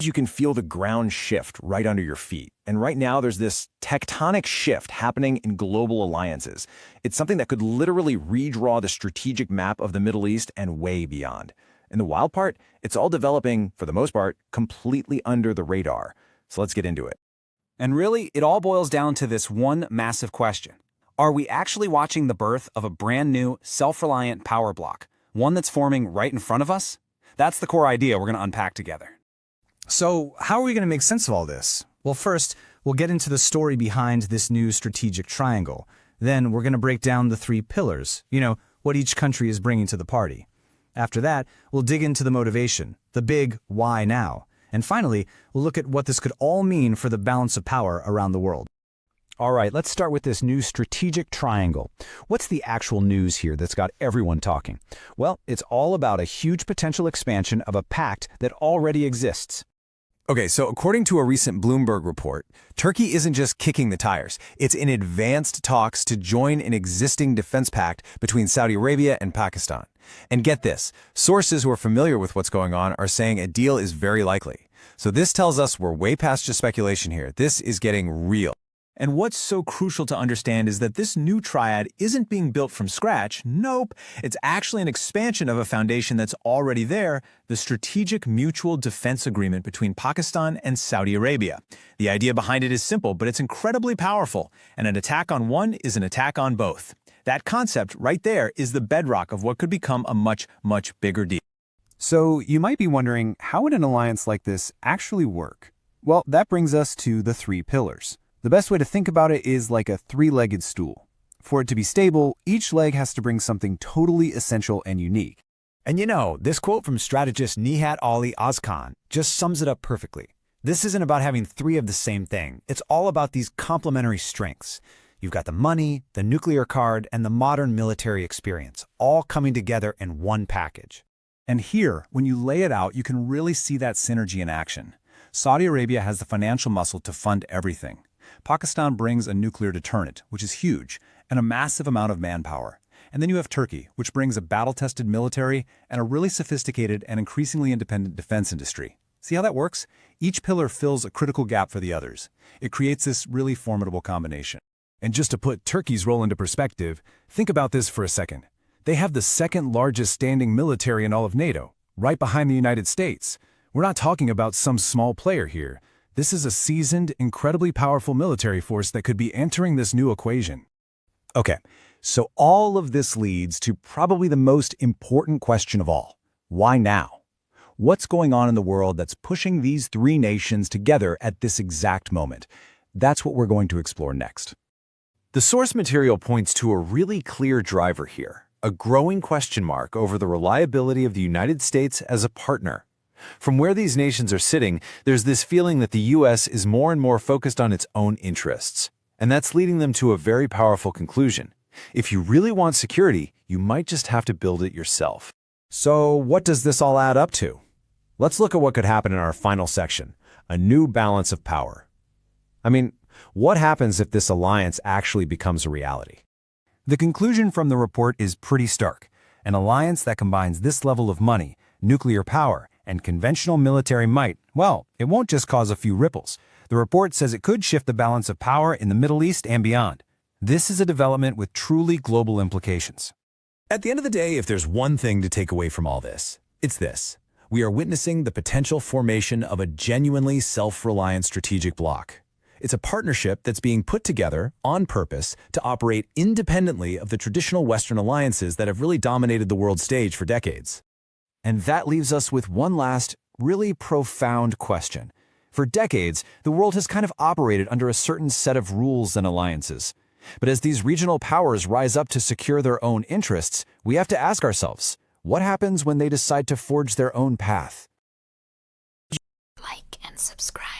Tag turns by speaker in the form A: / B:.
A: You can feel the ground shift right under your feet. And right now, there's this tectonic shift happening in global alliances. It's something that could literally redraw the strategic map of the Middle East and way beyond. And the wild part, it's all developing, for the most part, completely under the radar. So let's get into it.
B: And really, it all boils down to this one massive question. Are we actually watching the birth of a brand new, self-reliant power bloc, one that's forming right in front of us? That's the core idea we're going to unpack together.
C: So, how are we going to make sense of all this? Well, first, we'll get into the story behind this new strategic triangle. Then, we're going to break down the three pillars, what each country is bringing to the party. After that, we'll dig into the motivation, the big why now. And finally, we'll look at what this could all mean for the balance of power around the world.
D: All right, let's start with this new strategic triangle. What's the actual news here that's got everyone talking? Well, it's all about a huge potential expansion of a pact that already exists.
A: Okay, so according to a recent Bloomberg report, Turkey isn't just kicking the tires. It's in advanced talks to join an existing defense pact between Saudi Arabia and Pakistan. And get this, sources who are familiar with what's going on are saying a deal is very likely. So this tells us we're way past just speculation here. This is getting real.
E: And what's so crucial to understand is that this new triad isn't being built from scratch. Nope, it's actually an expansion of a foundation that's already there, the Strategic Mutual Defense Agreement between Pakistan and Saudi Arabia. The idea behind it is simple, but it's incredibly powerful, and an attack on one is an attack on both. That concept right there is the bedrock of what could become a much, much bigger deal.
B: So you might be wondering, how would an alliance like this actually work? Well, that brings us to the three pillars. The best way to think about it is like a three-legged stool. For it to be stable, each leg has to bring something totally essential and unique.
D: And this quote from strategist Nihat Ali Ozkan just sums it up perfectly. This isn't about having three of the same thing. It's all about these complementary strengths. You've got the money, the nuclear card, and the modern military experience, all coming together in one package.
E: And here, when you lay it out, you can really see that synergy in action. Saudi Arabia has the financial muscle to fund everything. Pakistan brings a nuclear deterrent, which is huge, and a massive amount of manpower. And then you have Turkey, which brings a battle-tested military and a really sophisticated and increasingly independent defense industry. See how that works? Each pillar fills a critical gap for the others. It creates this really formidable combination.
A: And just to put Turkey's role into perspective, think about this for a second. They have the second largest standing military in all of NATO, right behind the United States. We're not talking about some small player here. This is a seasoned, incredibly powerful military force that could be entering this new equation.
D: Okay, so all of this leads to probably the most important question of all. Why now? What's going on in the world that's pushing these three nations together at this exact moment? That's what we're going to explore next.
F: The source material points to a really clear driver here, a growing question mark over the reliability of the United States as a partner. From where these nations are sitting, there's this feeling that the U.S. is more and more focused on its own interests. And that's leading them to a very powerful conclusion. If you really want security, you might just have to build it yourself.
D: So what does this all add up to? Let's look at what could happen in our final section, a new balance of power. I mean, what happens if this alliance actually becomes a reality?
E: The conclusion from the report is pretty stark. An alliance that combines this level of money, nuclear power, and conventional military might, well, it won't just cause a few ripples. The report says it could shift the balance of power in the Middle East and beyond. This is a development with truly global implications.
A: At the end of the day, if there's one thing to take away from all this, it's this. We are witnessing the potential formation of a genuinely self-reliant strategic bloc. It's a partnership that's being put together on purpose to operate independently of the traditional Western alliances that have really dominated the world stage for decades. And that leaves us with one last, really profound question. For decades, the world has kind of operated under a certain set of rules and alliances. But as these regional powers rise up to secure their own interests, we have to ask ourselves, what happens when they decide to forge their own path?
G: Like and subscribe.